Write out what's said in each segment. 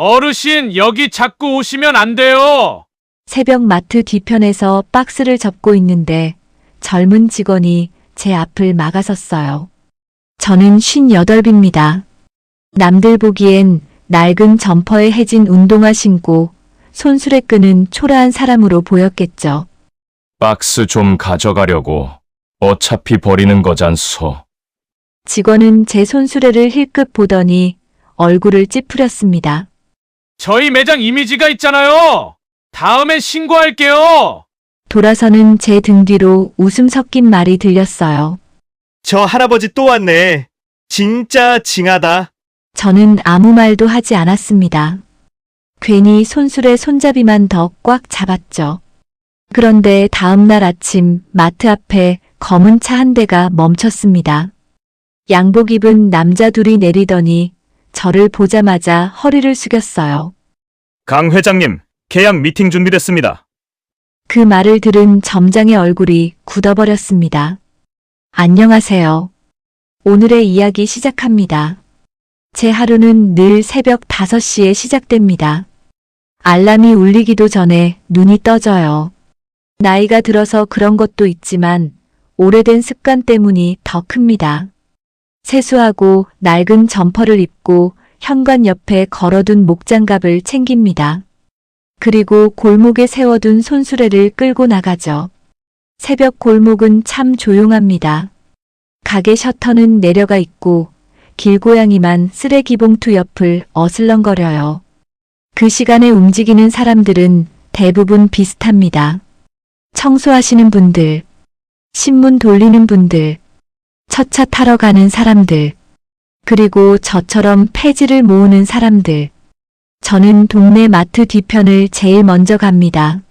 어르신, 여기 자꾸 오시면 안 돼요. 새벽 마트 뒤편에서 박스를 접고 있는데 젊은 직원이 제 앞을 막아섰어요. 저는 58입니다. 남들 보기엔 낡은 점퍼에 해진 운동화 신고 손수레 끄는 초라한 사람으로 보였겠죠. 박스 좀 가져가려고. 어차피 버리는 거잖소. 직원은 제 손수레를 힐끗 보더니 얼굴을 찌푸렸습니다. 저희 매장 이미지가 있잖아요. 다음엔 신고할게요. 돌아서는 제 등 뒤로 웃음 섞인 말이 들렸어요. 저 할아버지 또 왔네. 진짜 징하다. 저는 아무 말도 하지 않았습니다. 괜히 손수레 손잡이만 더 꽉 잡았죠. 그런데 다음 날 아침 마트 앞에 검은 차 한 대가 멈췄습니다. 양복 입은 남자 둘이 내리더니 저를 보자마자 허리를 숙였어요. 강 회장님, 계약 미팅 준비됐습니다. 그 말을 들은 점장의 얼굴이 굳어버렸습니다. 안녕하세요. 오늘의 이야기 시작합니다. 제 하루는 늘 새벽 5시에 시작됩니다. 알람이 울리기도 전에 눈이 떠져요. 나이가 들어서 그런 것도 있지만 오래된 습관 때문이 더 큽니다. 세수하고 낡은 점퍼를 입고 현관 옆에 걸어둔 목장갑을 챙깁니다. 그리고 골목에 세워둔 손수레를 끌고 나가죠. 새벽 골목은 참 조용합니다. 가게 셔터는 내려가 있고 길고양이만 쓰레기 봉투 옆을 어슬렁거려요. 그 시간에 움직이는 사람들은 대부분 비슷합니다. 청소하시는 분들, 신문 돌리는 분들, 첫 차 타러 가는 사람들, 그리고 저처럼 폐지를 모으는 사람들. 저는 동네 마트 뒤편을 제일 먼저 갑니다.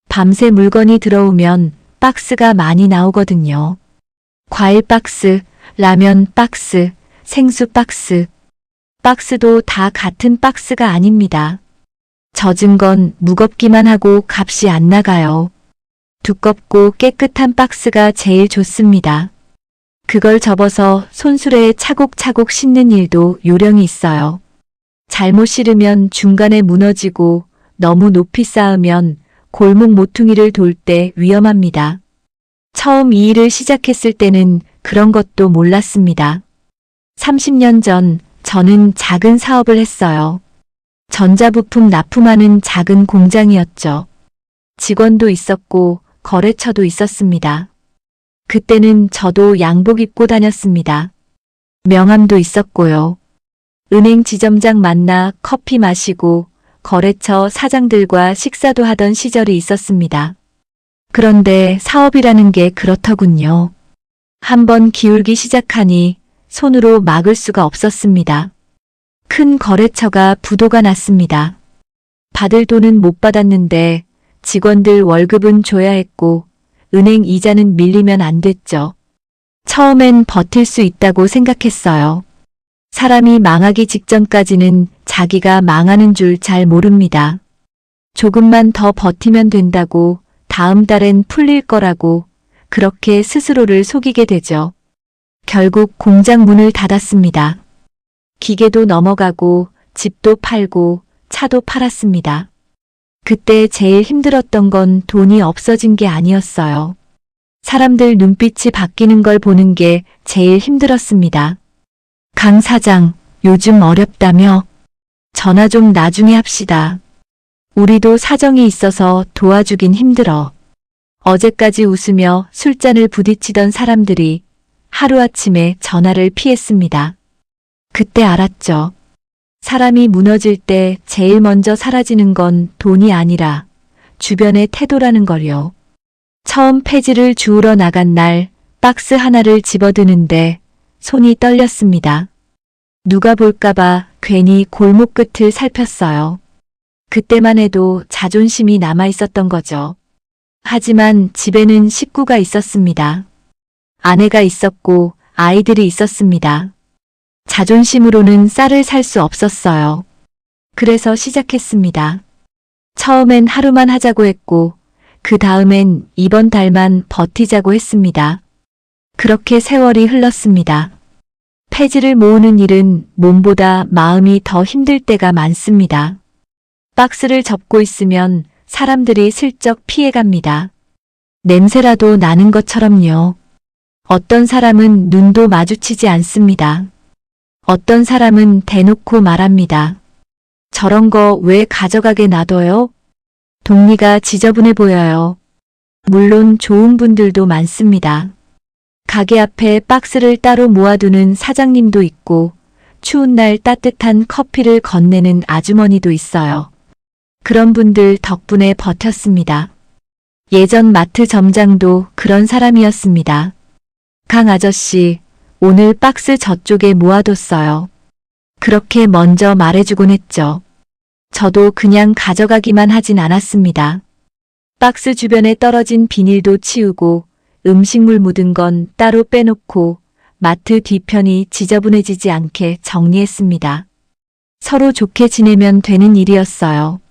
밤새 물건이 들어오면 박스가 많이 나오거든요. 과일 박스, 라면 박스, 생수 박스. 박스도 다 같은 박스가 아닙니다. 젖은 건 무겁기만 하고 값이 안 나가요. 두껍고 깨끗한 박스가 제일 좋습니다. 그걸 접어서 손수레에 차곡차곡 싣는 일도 요령이 있어요. 잘못 실으면 중간에 무너지고 너무 높이 쌓으면 골목 모퉁이를 돌 때 위험합니다. 처음 이 일을 시작했을 때는 그런 것도 몰랐습니다. 30년 전 저는 작은 사업을 했어요. 전자부품 납품하는 작은 공장이었죠. 직원도 있었고 거래처도 있었습니다. 그때는 저도 양복 입고 다녔습니다. 명함도 있었고요. 은행 지점장 만나 커피 마시고 거래처 사장들과 식사도 하던 시절이 있었습니다. 그런데 사업이라는 게 그렇더군요. 한번 기울기 시작하니 손으로 막을 수가 없었습니다. 큰 거래처가 부도가 났습니다. 받을 돈은 못 받았는데 직원들 월급은 줘야 했고 은행 이자는 밀리면 안 됐죠. 처음엔 버틸 수 있다고 생각했어요. 사람이 망하기 직전까지는 자기가 망하는 줄 잘 모릅니다. 조금만 더 버티면 된다고, 다음 달엔 풀릴 거라고, 그렇게 스스로를 속이게 되죠. 결국 공장 문을 닫았습니다. 기계도 넘어가고 집도 팔고 차도 팔았습니다. 그때 제일 힘들었던 건 돈이 없어진 게 아니었어요. 사람들 눈빛이 바뀌는 걸 보는 게 제일 힘들었습니다. 강 사장, 요즘 어렵다며? 전화 좀 나중에 합시다. 우리도 사정이 있어서 도와주긴 힘들어. 어제까지 웃으며 술잔을 부딪히던 사람들이 하루아침에 전화를 피했습니다. 그때 알았죠. 사람이 무너질 때 제일 먼저 사라지는 건 돈이 아니라 주변의 태도라는 걸요. 처음 폐지를 주우러 나간 날 박스 하나를 집어드는데 손이 떨렸습니다. 누가 볼까봐 괜히 골목 끝을 살폈어요. 그때만 해도 자존심이 남아 있었던 거죠. 하지만 집에는 식구가 있었습니다. 아내가 있었고 아이들이 있었습니다. 자존심으로는 쌀을 살 수 없었어요. 그래서 시작했습니다. 처음엔 하루만 하자고 했고 그 다음엔 이번 달만 버티자고 했습니다. 그렇게 세월이 흘렀습니다. 폐지를 모으는 일은 몸보다 마음이 더 힘들 때가 많습니다. 박스를 접고 있으면 사람들이 슬쩍 피해갑니다. 냄새라도 나는 것처럼요. 어떤 사람은 눈도 마주치지 않습니다. 어떤 사람은 대놓고 말합니다. 저런 거 왜 가져가게 놔둬요? 동리가 지저분해 보여요. 물론 좋은 분들도 많습니다. 가게 앞에 박스를 따로 모아두는 사장님도 있고 추운 날 따뜻한 커피를 건네는 아주머니도 있어요. 그런 분들 덕분에 버텼습니다. 예전 마트 점장도 그런 사람이었습니다. 강 아저씨, 오늘 박스 저쪽에 모아뒀어요. 그렇게 먼저 말해주곤 했죠. 저도 그냥 가져가기만 하진 않았습니다. 박스 주변에 떨어진 비닐도 치우고 음식물 묻은 건 따로 빼놓고 마트 뒤편이 지저분해지지 않게 정리했습니다. 서로 좋게 지내면 되는 일이었어요.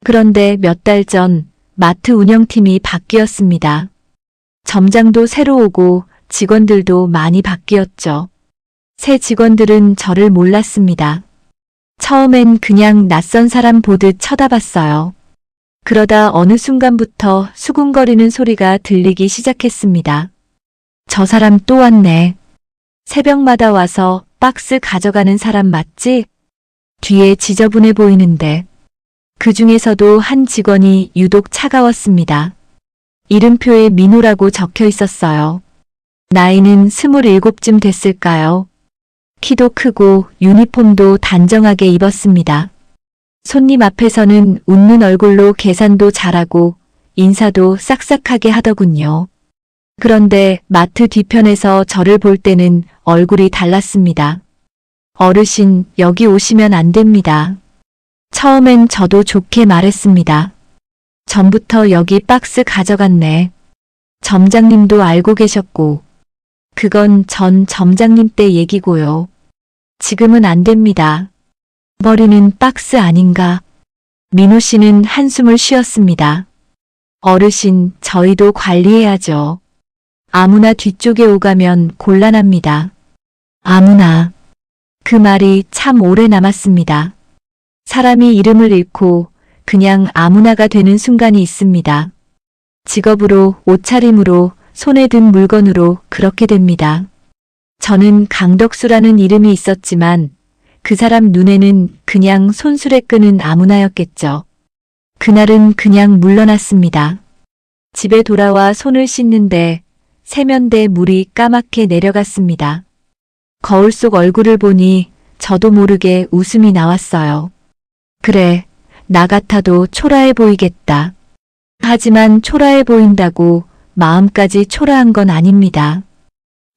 그런데 몇 달 전 마트 운영팀이 바뀌었습니다. 점장도 새로 오고 직원들도 많이 바뀌었죠. 새 직원들은 저를 몰랐습니다. 처음엔 그냥 낯선 사람 보듯 쳐다봤어요. 그러다 어느 순간부터 수군거리는 소리가 들리기 시작했습니다. 저 사람 또 왔네. 새벽마다 와서 박스 가져가는 사람 맞지? 뒤에 지저분해 보이는데. 그 중에서도 한 직원이 유독 차가웠습니다. 이름표에 민호라고 적혀 있었어요. 나이는 27쯤 됐을까요? 키도 크고 유니폼도 단정하게 입었습니다. 손님 앞에서는 웃는 얼굴로 계산도 잘하고 인사도 싹싹하게 하더군요. 그런데 마트 뒤편에서 저를 볼 때는 얼굴이 달랐습니다. 어르신, 여기 오시면 안 됩니다. 처음엔 저도 좋게 말했습니다. 전부터 여기 박스 가져갔네. 점장님도 알고 계셨고. 그건 전 점장님 때 얘기고요. 지금은 안 됩니다. 버리는 박스 아닌가? 민호 씨는 한숨을 쉬었습니다. 어르신, 저희도 관리해야죠. 아무나 뒤쪽에 오가면 곤란합니다. 아무나. 그 말이 참 오래 남았습니다. 사람이 이름을 잃고 그냥 아무나가 되는 순간이 있습니다. 직업으로, 옷차림으로, 손에 든 물건으로 그렇게 됩니다. 저는 강덕수라는 이름이 있었지만 그 사람 눈에는 그냥 손수레 끄는 아무나였겠죠. 그날은 그냥 물러났습니다. 집에 돌아와 손을 씻는데 세면대 물이 까맣게 내려갔습니다. 거울 속 얼굴을 보니 저도 모르게 웃음이 나왔어요. 그래, 나 같아도 초라해 보이겠다. 하지만 초라해 보인다고 마음까지 초라한 건 아닙니다.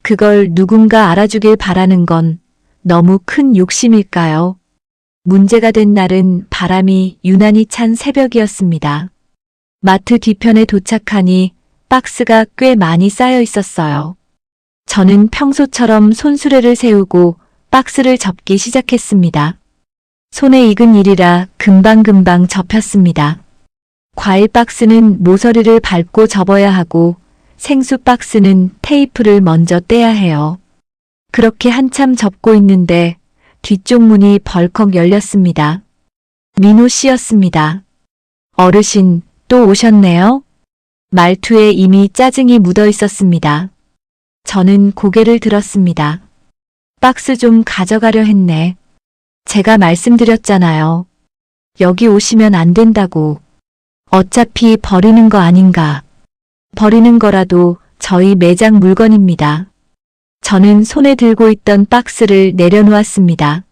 그걸 누군가 알아주길 바라는 건 너무 큰 욕심일까요? 문제가 된 날은 바람이 유난히 찬 새벽이었습니다. 마트 뒤편에 도착하니 박스가 꽤 많이 쌓여 있었어요. 저는 평소처럼 손수레를 세우고 박스를 접기 시작했습니다. 손에 익은 일이라 금방금방 접혔습니다. 과일 박스는 모서리를 밟고 접어야 하고 생수 박스는 테이프를 먼저 떼야 해요. 그렇게 한참 접고 있는데 뒤쪽 문이 벌컥 열렸습니다. 민호 씨였습니다. 어르신, 또 오셨네요? 말투에 이미 짜증이 묻어 있었습니다. 저는 고개를 들었습니다. 박스 좀 가져가려 했네. 제가 말씀드렸잖아요. 여기 오시면 안 된다고. 어차피 버리는 거 아닌가. 버리는 거라도 저희 매장 물건입니다. 저는 손에 들고 있던 박스를 내려놓았습니다.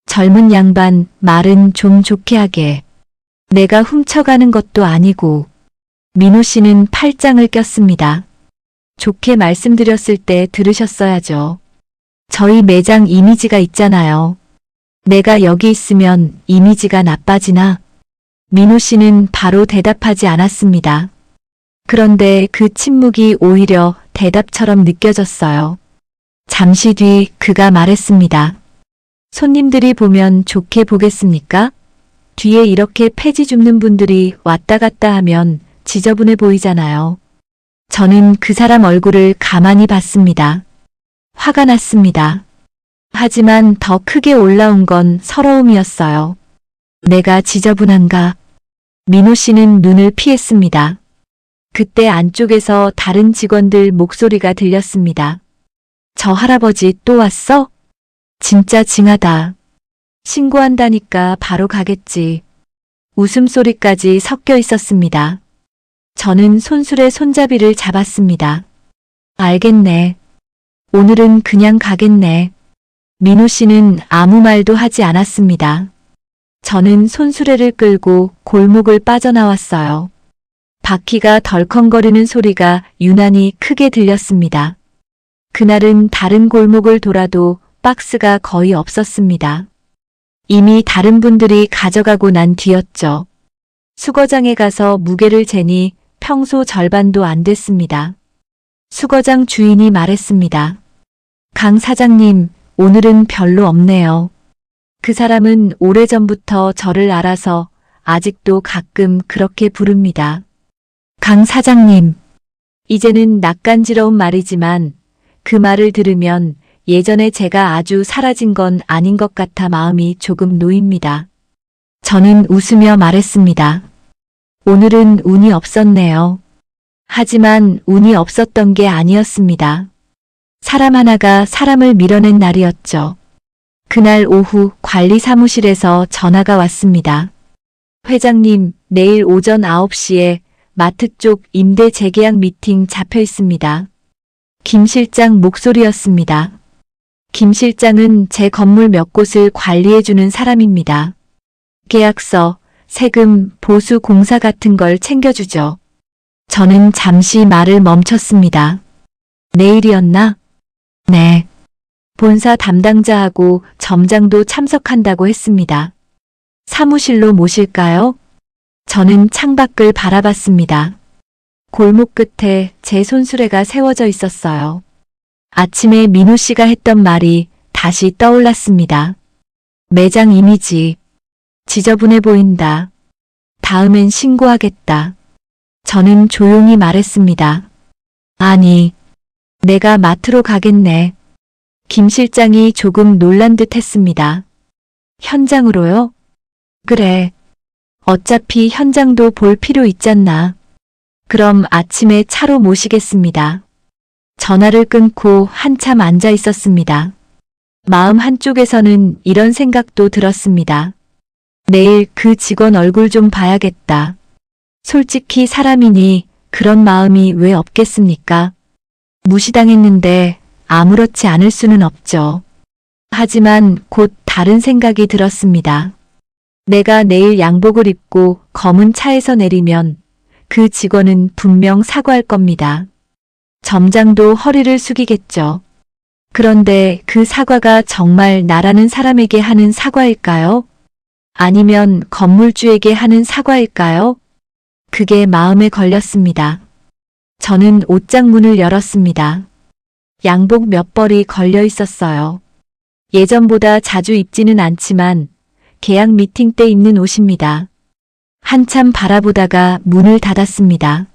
젊은 양반, 말은 좀 좋게 하게. 내가 훔쳐가는 것도 아니고. 민호 씨는 팔짱을 꼈습니다. 좋게 말씀드렸을 때 들으셨어야죠. 저희 매장 이미지가 있잖아요. 내가 여기 있으면 이미지가 나빠지나? 민호 씨는 바로 대답하지 않았습니다. 그런데 그 침묵이 오히려 대답처럼 느껴졌어요. 잠시 뒤 그가 말했습니다. 손님들이 보면 좋게 보겠습니까? 뒤에 이렇게 폐지 줍는 분들이 왔다 갔다 하면 지저분해 보이잖아요. 저는 그 사람 얼굴을 가만히 봤습니다. 화가 났습니다. 하지만 더 크게 올라온 건 서러움이었어요. 내가 지저분한가? 민호 씨는 눈을 피했습니다. 그때 안쪽에서 다른 직원들 목소리가 들렸습니다. 저 할아버지 또 왔어? 진짜 징하다. 신고한다니까 바로 가겠지. 웃음소리까지 섞여 있었습니다. 저는 손술의 손잡이를 잡았습니다. 알겠네. 오늘은 그냥 가겠네. 민호 씨는 아무 말도 하지 않았습니다. 저는 손수레를 끌고 골목을 빠져나왔어요. 바퀴가 덜컹거리는 소리가 유난히 크게 들렸습니다. 그날은 다른 골목을 돌아도 박스가 거의 없었습니다. 이미 다른 분들이 가져가고 난 뒤였죠. 수거장에 가서 무게를 재니 평소 절반도 안 됐습니다. 수거장 주인이 말했습니다. 강 사장님, 오늘은 별로 없네요. 그 사람은 오래전부터 저를 알아서 아직도 가끔 그렇게 부릅니다. 강 사장님. 이제는 낯간지러운 말이지만 그 말을 들으면 예전에 제가 아주 사라진 건 아닌 것 같아 마음이 조금 놓입니다. 저는 웃으며 말했습니다. 오늘은 운이 없었네요. 하지만 운이 없었던 게 아니었습니다. 사람 하나가 사람을 밀어낸 날이었죠. 그날 오후 관리 사무실에서 전화가 왔습니다. 회장님, 내일 오전 9시에 마트 쪽 임대 재계약 미팅 잡혀 있습니다. 김 실장 목소리였습니다. 김 실장은 제 건물 몇 곳을 관리해주는 사람입니다. 계약서, 세금, 보수 공사 같은 걸 챙겨주죠. 저는 잠시 말을 멈췄습니다. 내일이었나? 네. 본사 담당자하고 점장도 참석한다고 했습니다. 사무실로 모실까요? 저는 창밖을 바라봤습니다. 골목 끝에 제 손수레가 세워져 있었어요. 아침에 민호 씨가 했던 말이 다시 떠올랐습니다. 매장 이미지. 지저분해 보인다. 다음엔 신고하겠다. 저는 조용히 말했습니다. 아니, 내가 마트로 가겠네. 김 실장이 조금 놀란 듯 했습니다. 현장으로요? 그래. 어차피 현장도 볼 필요 있잖나. 그럼 아침에 차로 모시겠습니다. 전화를 끊고 한참 앉아 있었습니다. 마음 한쪽에서는 이런 생각도 들었습니다. 내일 그 직원 얼굴 좀 봐야겠다. 솔직히 사람이니 그런 마음이 왜 없겠습니까? 무시당했는데 아무렇지 않을 수는 없죠. 하지만 곧 다른 생각이 들었습니다. 내가 내일 양복을 입고 검은 차에서 내리면 그 직원은 분명 사과할 겁니다. 점장도 허리를 숙이겠죠. 그런데 그 사과가 정말 나라는 사람에게 하는 사과일까요? 아니면 건물주에게 하는 사과일까요? 그게 마음에 걸렸습니다. 저는 옷장 문을 열었습니다. 양복 몇 벌이 걸려 있었어요. 예전보다 자주 입지는 않지만 계약 미팅 때 입는 옷입니다. 한참 바라보다가 문을 닫았습니다.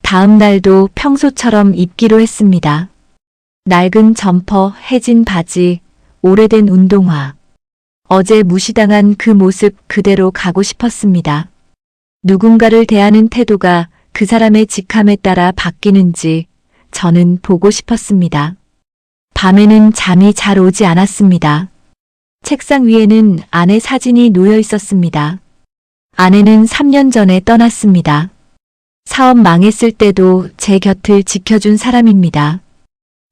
다음 날도 평소처럼 입기로 했습니다. 낡은 점퍼, 해진 바지, 오래된 운동화. 어제 무시당한 그 모습 그대로 가고 싶었습니다. 누군가를 대하는 태도가 그 사람의 직함에 따라 바뀌는지 저는 보고 싶었습니다. 밤에는 잠이 잘 오지 않았습니다. 책상 위에는 아내 사진이 놓여 있었습니다. 아내는 3년 전에 떠났습니다. 사업 망했을 때도 제 곁을 지켜준 사람입니다.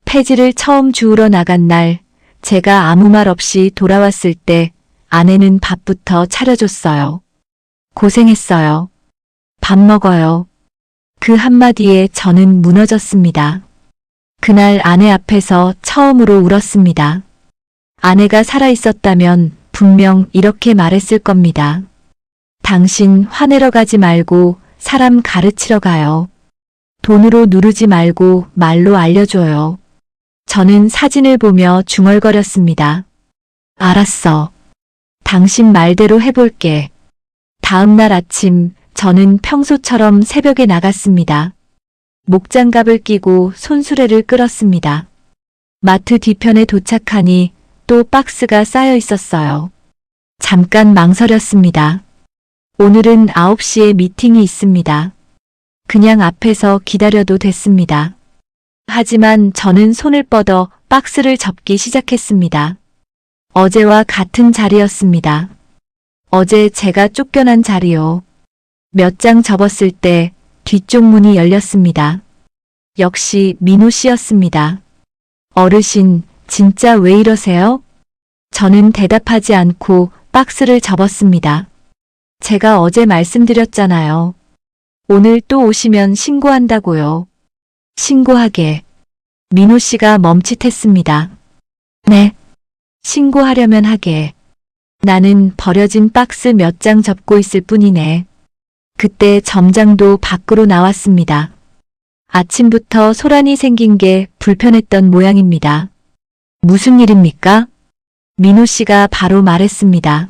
폐지를 처음 주우러 나간 날 제가 아무 말 없이 돌아왔을 때 아내는 밥부터 차려줬어요. 고생했어요. 밥 먹어요. 그 한마디에 저는 무너졌습니다. 그날 아내 앞에서 처음으로 울었습니다. 아내가 살아있었다면 분명 이렇게 말했을 겁니다. 당신 화내러 가지 말고 사람 가르치러 가요. 돈으로 누르지 말고 말로 알려줘요. 저는 사진을 보며 중얼거렸습니다. 알았어. 당신 말대로 해볼게. 다음 날 아침 저는 평소처럼 새벽에 나갔습니다. 목장갑을 끼고 손수레를 끌었습니다. 마트 뒤편에 도착하니 또 박스가 쌓여 있었어요. 잠깐 망설였습니다. 오늘은 9시에 미팅이 있습니다. 그냥 앞에서 기다려도 됐습니다. 하지만 저는 손을 뻗어 박스를 접기 시작했습니다. 어제와 같은 자리였습니다. 어제 제가 쫓겨난 자리요. 몇 장 접었을 때 뒤쪽 문이 열렸습니다. 역시 민호 씨였습니다. 어르신, 진짜 왜 이러세요? 저는 대답하지 않고 박스를 접었습니다. 제가 어제 말씀드렸잖아요. 오늘 또 오시면 신고한다고요. 신고하게. 민호 씨가 멈칫했습니다. 네. 신고하려면 하게. 나는 버려진 박스 몇 장 접고 있을 뿐이네. 그때 점장도 밖으로 나왔습니다. 아침부터 소란이 생긴 게 불편했던 모양입니다. 무슨 일입니까? 민호 씨가 바로 말했습니다.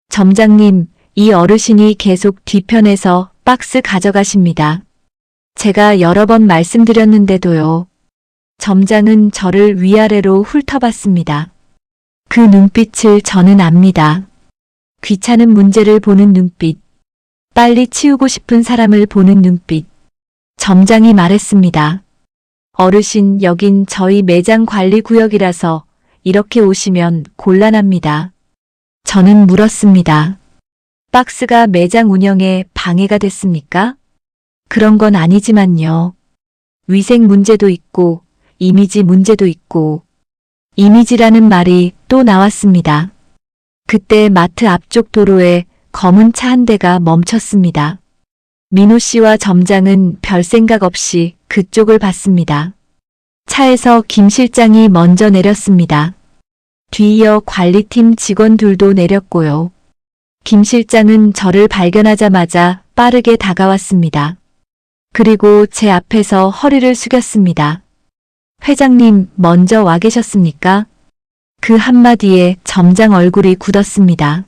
점장님, 이 어르신이 계속 뒤편에서 박스 가져가십니다. 제가 여러 번 말씀드렸는데도요. 점장은 저를 위아래로 훑어봤습니다. 그 눈빛을 저는 압니다. 귀찮은 문제를 보는 눈빛. 빨리 치우고 싶은 사람을 보는 눈빛. 점장이 말했습니다. 어르신, 여긴 저희 매장 관리 구역이라서 이렇게 오시면 곤란합니다. 저는 물었습니다. 박스가 매장 운영에 방해가 됐습니까? 그런 건 아니지만요. 위생 문제도 있고 이미지 문제도 있고. 이미지라는 말이 또 나왔습니다. 그때 마트 앞쪽 도로에 검은 차 한 대가 멈췄습니다. 민호 씨와 점장은 별 생각 없이 그쪽을 봤습니다. 차에서 김 실장이 먼저 내렸습니다. 뒤이어 관리팀 직원들도 내렸고요. 김 실장은 저를 발견하자마자 빠르게 다가왔습니다. 그리고 제 앞에서 허리를 숙였습니다. 회장님, 먼저 와 계셨습니까? 그 한마디에 점장 얼굴이 굳었습니다.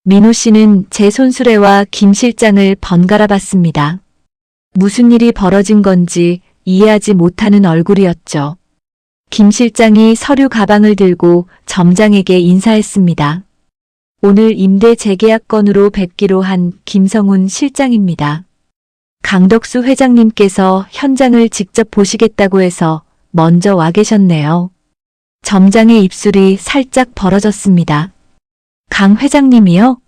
민호 씨는 제 손수레와 김 실장을 번갈아 봤습니다. 무슨 일이 벌어진 건지 이해하지 못하는 얼굴이었죠. 김 실장이 서류 가방을 들고 점장에게 인사했습니다. 오늘 임대 재계약 건으로 뵙기로 한 김성훈 실장입니다. 강덕수 회장님께서 현장을 직접 보시겠다고 해서 먼저 와 계셨네요. 점장의 입술이 살짝 벌어졌습니다. 강 회장님이요?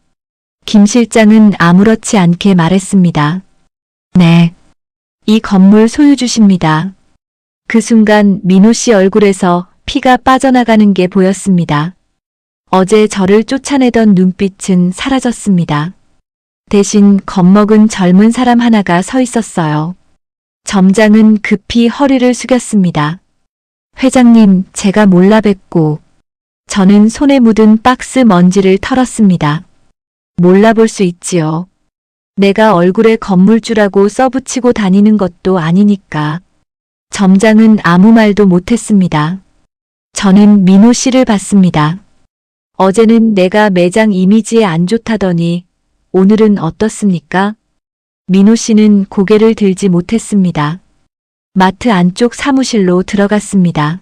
김 실장은 아무렇지 않게 말했습니다. 네. 이 건물 소유주십니다. 그 순간 민호 씨 얼굴에서 피가 빠져나가는 게 보였습니다. 어제 저를 쫓아내던 눈빛은 사라졌습니다. 대신 겁먹은 젊은 사람 하나가 서 있었어요. 점장은 급히 허리를 숙였습니다. 회장님, 제가 몰라 뵙고. 저는 손에 묻은 박스 먼지를 털었습니다. 몰라볼 수 있지요. 내가 얼굴에 건물주라고 써붙이고 다니는 것도 아니니까. 점장은 아무 말도 못했습니다. 저는 민호 씨를 봤습니다. 어제는 내가 매장 이미지에 안 좋다더니 오늘은 어떻습니까? 민호 씨는 고개를 들지 못했습니다. 마트 안쪽 사무실로 들어갔습니다.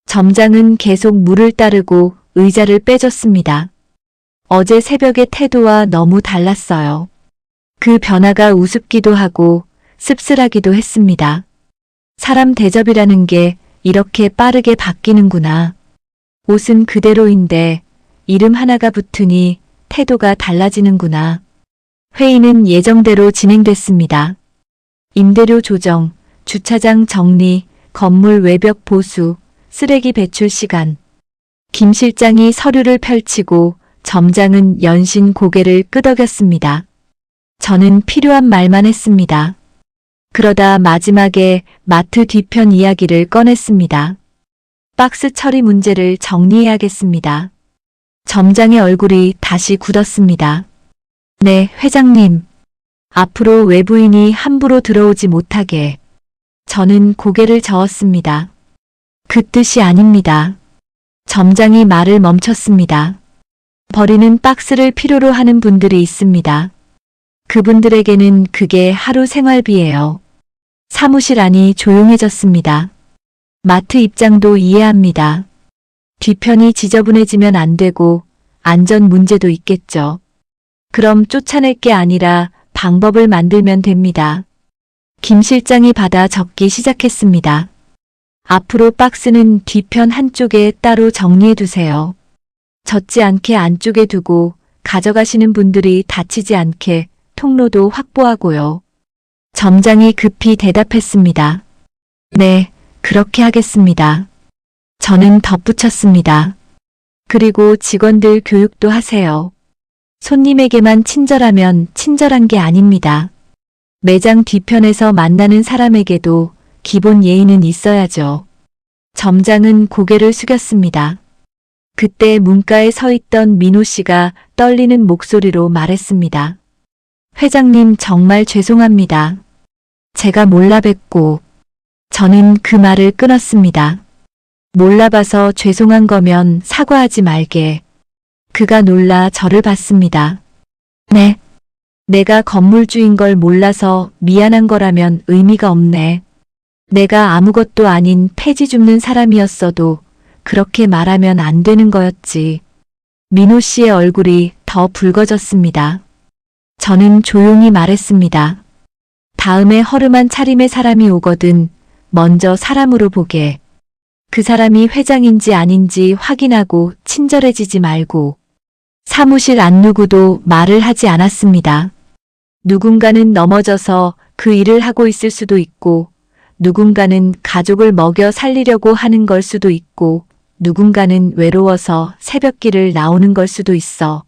점장은 계속 물을 따르고 의자를 빼줬습니다. 어제 새벽의 태도와 너무 달랐어요. 그 변화가 우습기도 하고 씁쓸하기도 했습니다. 사람 대접이라는 게 이렇게 빠르게 바뀌는구나. 옷은 그대로인데 이름 하나가 붙으니 태도가 달라지는구나. 회의는 예정대로 진행됐습니다. 임대료 조정, 주차장 정리, 건물 외벽 보수, 쓰레기 배출 시간. 김 실장이 서류를 펼치고 점장은 연신 고개를 끄덕였습니다. 저는 필요한 말만 했습니다. 그러다 마지막에 마트 뒤편 이야기를 꺼냈습니다. 박스 처리 문제를 정리해야겠습니다. 점장의 얼굴이 다시 굳었습니다. 네, 회장님. 앞으로 외부인이 함부로 들어오지 못하게. 저는 고개를 저었습니다. 그 뜻이 아닙니다. 점장이 말을 멈췄습니다. 버리는 박스를 필요로 하는 분들이 있습니다. 그분들에게는 그게 하루 생활비예요. 사무실 안이 조용해졌습니다. 마트 입장도 이해합니다. 뒤편이 지저분해지면 안 되고 안전 문제도 있겠죠. 그럼 쫓아낼 게 아니라 방법을 만들면 됩니다. 김 실장이 받아 적기 시작했습니다. 앞으로 박스는 뒤편 한쪽에 따로 정리해 두세요. 젖지 않게 안쪽에 두고 가져가시는 분들이 다치지 않게 통로도 확보하고요. 점장이 급히 대답했습니다. 네, 그렇게 하겠습니다. 저는 덧붙였습니다. 그리고 직원들 교육도 하세요. 손님에게만 친절하면 친절한 게 아닙니다. 매장 뒤편에서 만나는 사람에게도 기본 예의는 있어야죠. 점장은 고개를 숙였습니다. 그때 문가에 서 있던 민호 씨가 떨리는 목소리로 말했습니다. 회장님 정말 죄송합니다. 제가 몰라 뵙고. 저는 그 말을 끊었습니다. 몰라봐서 죄송한 거면 사과하지 말게. 그가 놀라 저를 봤습니다. 네. 내가 건물주인 걸 몰라서 미안한 거라면 의미가 없네. 내가 아무것도 아닌 폐지 줍는 사람이었어도 그렇게 말하면 안 되는 거였지. 민호 씨의 얼굴이 더 붉어졌습니다. 저는 조용히 말했습니다. 다음에 허름한 차림의 사람이 오거든 먼저 사람으로 보게. 그 사람이 회장인지 아닌지 확인하고 친절해지지 말고. 사무실 안 누구도 말을 하지 않았습니다. 누군가는 넘어져서 그 일을 하고 있을 수도 있고, 누군가는 가족을 먹여 살리려고 하는 걸 수도 있고, 누군가는 외로워서 새벽길을 나오는 걸 수도 있어.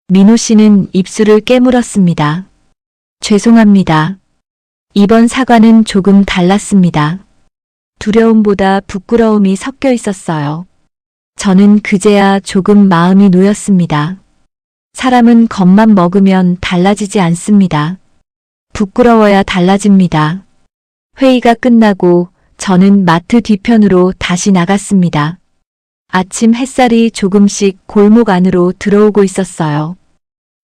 민호 씨는 입술을 깨물었습니다. 죄송합니다. 이번 사과는 조금 달랐습니다. 두려움보다 부끄러움이 섞여 있었어요. 저는 그제야 조금 마음이 놓였습니다. 사람은 겁만 먹으면 달라지지 않습니다. 부끄러워야 달라집니다. 회의가 끝나고 저는 마트 뒤편으로 다시 나갔습니다. 아침 햇살이 조금씩 골목 안으로 들어오고 있었어요.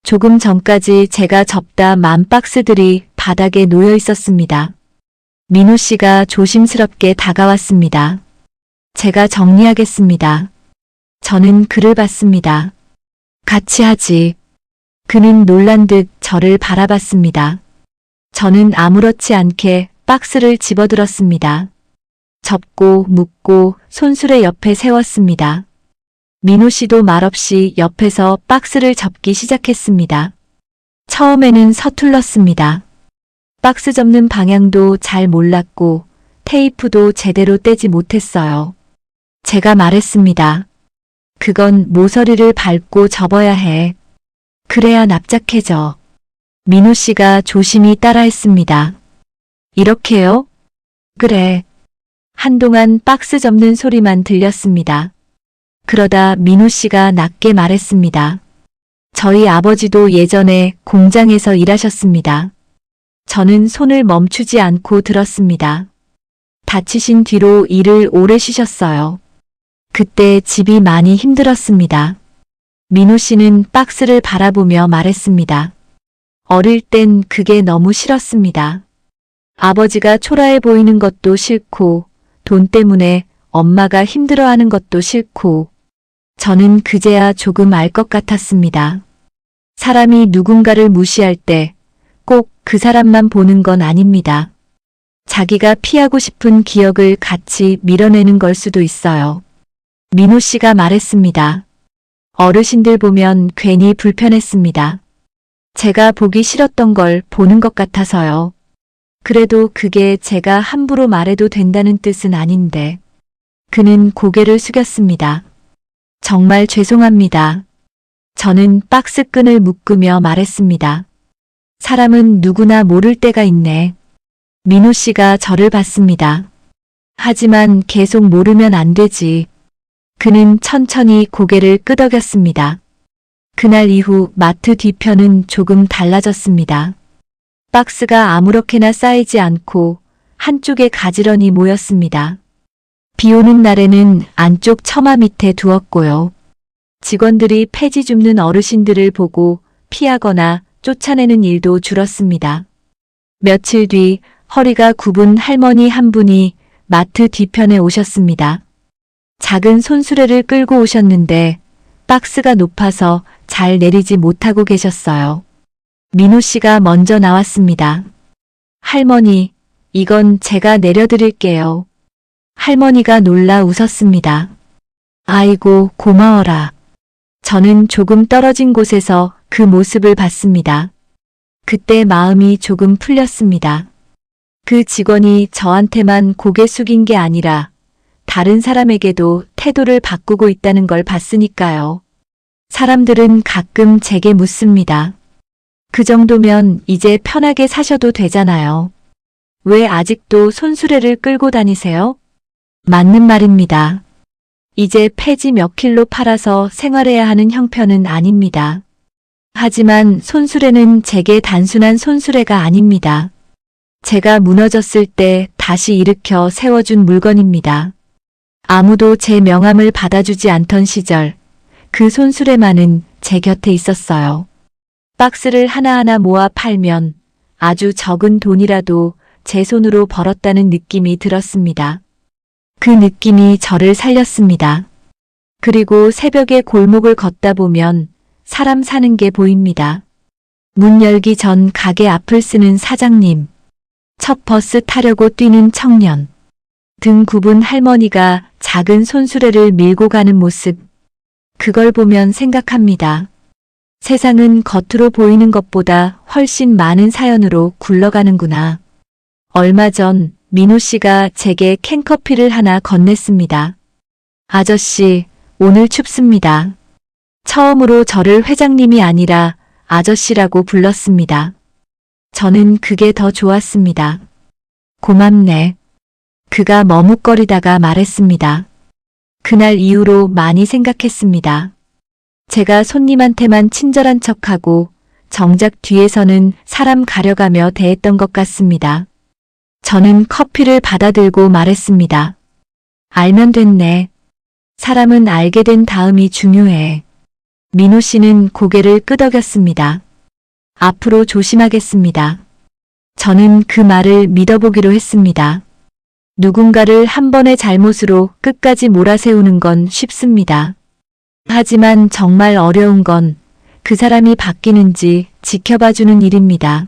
조금 전까지 제가 접다 만 박스들이 바닥에 놓여 있었습니다. 민호 씨가 조심스럽게 다가왔습니다. 제가 정리하겠습니다. 저는 그를 봤습니다. 같이 하지. 그는 놀란 듯 저를 바라봤습니다. 저는 아무렇지 않게 박스를 집어들었습니다. 접고 묶고 손수레 옆에 세웠습니다. 민호 씨도 말없이 옆에서 박스를 접기 시작했습니다. 처음에는 서툴렀습니다. 박스 접는 방향도 잘 몰랐고 테이프도 제대로 떼지 못했어요. 제가 말했습니다. 그건 모서리를 밟고 접어야 해. 그래야 납작해져. 민호 씨가 조심히 따라했습니다. 이렇게요? 그래. 한동안 박스 접는 소리만 들렸습니다. 그러다 민호 씨가 낮게 말했습니다. 저희 아버지도 예전에 공장에서 일하셨습니다. 저는 손을 멈추지 않고 들었습니다. 다치신 뒤로 일을 오래 쉬셨어요. 그때 집이 많이 힘들었습니다. 민호 씨는 박스를 바라보며 말했습니다. 어릴 땐 그게 너무 싫었습니다. 아버지가 초라해 보이는 것도 싫고 돈 때문에 엄마가 힘들어하는 것도 싫고 저는 그제야 조금 알 것 같았습니다. 사람이 누군가를 무시할 때 꼭 그 사람만 보는 건 아닙니다. 자기가 피하고 싶은 기억을 같이 밀어내는 걸 수도 있어요. 민호 씨가 말했습니다. 어르신들 보면 괜히 불편했습니다. 제가 보기 싫었던 걸 보는 것 같아서요. 그래도 그게 제가 함부로 말해도 된다는 뜻은 아닌데. 그는 고개를 숙였습니다. 정말 죄송합니다. 저는 박스끈을 묶으며 말했습니다. 사람은 누구나 모를 때가 있네. 민호 씨가 저를 봤습니다. 하지만 계속 모르면 안 되지. 그는 천천히 고개를 끄덕였습니다. 그날 이후 마트 뒤편은 조금 달라졌습니다. 박스가 아무렇게나 쌓이지 않고 한쪽에 가지런히 모였습니다. 비 오는 날에는 안쪽 처마 밑에 두었고요. 직원들이 폐지 줍는 어르신들을 보고 피하거나 쫓아내는 일도 줄었습니다. 며칠 뒤 허리가 굽은 할머니 한 분이 마트 뒤편에 오셨습니다. 작은 손수레를 끌고 오셨는데 박스가 높아서 잘 내리지 못하고 계셨어요. 민호 씨가 먼저 나왔습니다. 할머니, 이건 제가 내려드릴게요. 할머니가 놀라 웃었습니다. 아이고, 고마워라. 저는 조금 떨어진 곳에서 그 모습을 봤습니다. 그때 마음이 조금 풀렸습니다. 그 직원이 저한테만 고개 숙인 게 아니라 다른 사람에게도 태도를 바꾸고 있다는 걸 봤으니까요. 사람들은 가끔 제게 묻습니다. 그 정도면 이제 편하게 사셔도 되잖아요. 왜 아직도 손수레를 끌고 다니세요? 맞는 말입니다. 이제 폐지 몇 킬로 팔아서 생활해야 하는 형편은 아닙니다. 하지만 손수레는 제게 단순한 손수레가 아닙니다. 제가 무너졌을 때 다시 일으켜 세워준 물건입니다. 아무도 제 명함을 받아주지 않던 시절, 그 손수레만은 제 곁에 있었어요. 박스를 하나하나 모아 팔면 아주 적은 돈이라도 제 손으로 벌었다는 느낌이 들었습니다. 그 느낌이 저를 살렸습니다. 그리고 새벽에 골목을 걷다 보면 사람 사는 게 보입니다. 문 열기 전 가게 앞을 쓰는 사장님, 첫 버스 타려고 뛰는 청년, 등 굽은 할머니가 작은 손수레를 밀고 가는 모습, 그걸 보면 생각합니다. 세상은 겉으로 보이는 것보다 훨씬 많은 사연으로 굴러가는구나. 얼마 전 민호 씨가 제게 캔커피를 하나 건넸습니다. 아저씨, 오늘 춥습니다. 처음으로 저를 회장님이 아니라 아저씨라고 불렀습니다. 저는 그게 더 좋았습니다. 고맙네. 그가 머뭇거리다가 말했습니다. 그날 이후로 많이 생각했습니다. 제가 손님한테만 친절한 척하고 정작 뒤에서는 사람 가려가며 대했던 것 같습니다. 저는 커피를 받아들고 말했습니다. 알면 됐네. 사람은 알게 된 다음이 중요해. 민호 씨는 고개를 끄덕였습니다. 앞으로 조심하겠습니다. 저는 그 말을 믿어보기로 했습니다. 누군가를 한 번의 잘못으로 끝까지 몰아세우는 건 쉽습니다. 하지만 정말 어려운 건 그 사람이 바뀌는지 지켜봐주는 일입니다.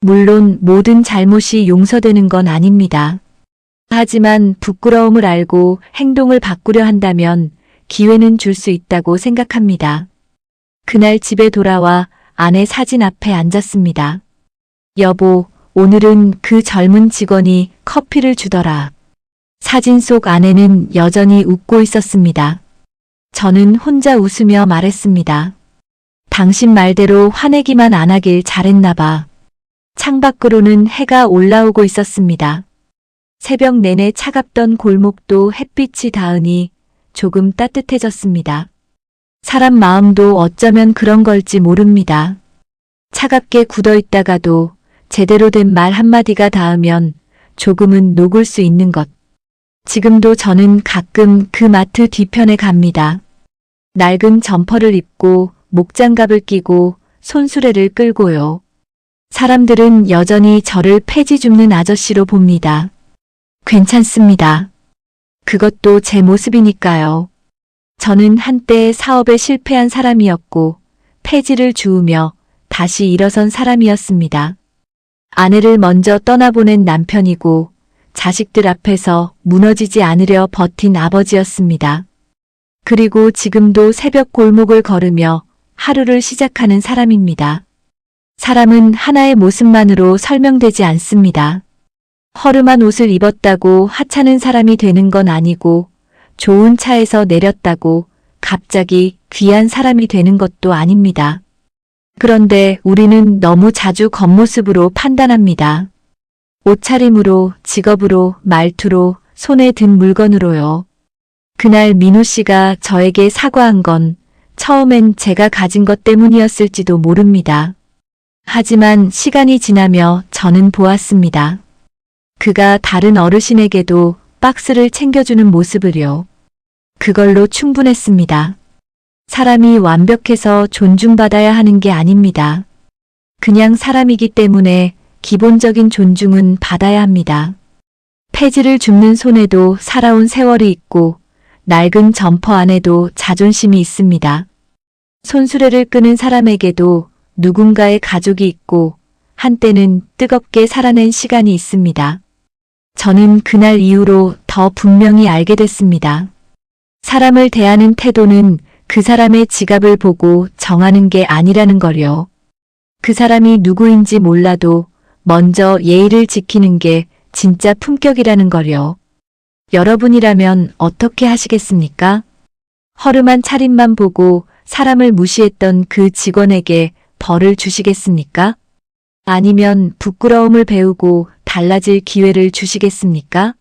물론 모든 잘못이 용서되는 건 아닙니다. 하지만 부끄러움을 알고 행동을 바꾸려 한다면 기회는 줄 수 있다고 생각합니다. 그날 집에 돌아와 아내 사진 앞에 앉았습니다. 여보, 오늘은 그 젊은 직원이 커피를 주더라. 사진 속 아내는 여전히 웃고 있었습니다. 저는 혼자 웃으며 말했습니다. 당신 말대로 화내기만 안 하길 잘했나 봐. 창밖으로는 해가 올라오고 있었습니다. 새벽 내내 차갑던 골목도 햇빛이 닿으니 조금 따뜻해졌습니다. 사람 마음도 어쩌면 그런 걸지 모릅니다. 차갑게 굳어 있다가도 제대로 된 말 한마디가 닿으면 조금은 녹을 수 있는 것. 지금도 저는 가끔 그 마트 뒤편에 갑니다. 낡은 점퍼를 입고 목장갑을 끼고 손수레를 끌고요. 사람들은 여전히 저를 폐지 줍는 아저씨로 봅니다. 괜찮습니다. 그것도 제 모습이니까요. 저는 한때 사업에 실패한 사람이었고 폐지를 주우며 다시 일어선 사람이었습니다. 아내를 먼저 떠나보낸 남편이고 자식들 앞에서 무너지지 않으려 버틴 아버지였습니다. 그리고 지금도 새벽 골목을 걸으며 하루를 시작하는 사람입니다. 사람은 하나의 모습만으로 설명되지 않습니다. 허름한 옷을 입었다고 하찮은 사람이 되는 건 아니고 좋은 차에서 내렸다고 갑자기 귀한 사람이 되는 것도 아닙니다. 그런데 우리는 너무 자주 겉모습으로 판단합니다. 옷차림으로, 직업으로, 말투로, 손에 든 물건으로요. 그날 민호 씨가 저에게 사과한 건 처음엔 제가 가진 것 때문이었을지도 모릅니다. 하지만 시간이 지나며 저는 보았습니다. 그가 다른 어르신에게도 박스를 챙겨주는 모습을요. 그걸로 충분했습니다. 사람이 완벽해서 존중받아야 하는 게 아닙니다. 그냥 사람이기 때문에 기본적인 존중은 받아야 합니다. 폐지를 줍는 손에도 살아온 세월이 있고 낡은 점퍼 안에도 자존심이 있습니다. 손수레를 끄는 사람에게도 누군가의 가족이 있고 한때는 뜨겁게 살아낸 시간이 있습니다. 저는 그날 이후로 더 분명히 알게 됐습니다. 사람을 대하는 태도는 그 사람의 지갑을 보고 정하는 게 아니라는 걸요. 그 사람이 누구인지 몰라도 먼저 예의를 지키는 게 진짜 품격이라는 걸요. 여러분이라면 어떻게 하시겠습니까? 허름한 차림만 보고 사람을 무시했던 그 직원에게 벌을 주시겠습니까? 아니면 부끄러움을 배우고 달라질 기회를 주시겠습니까?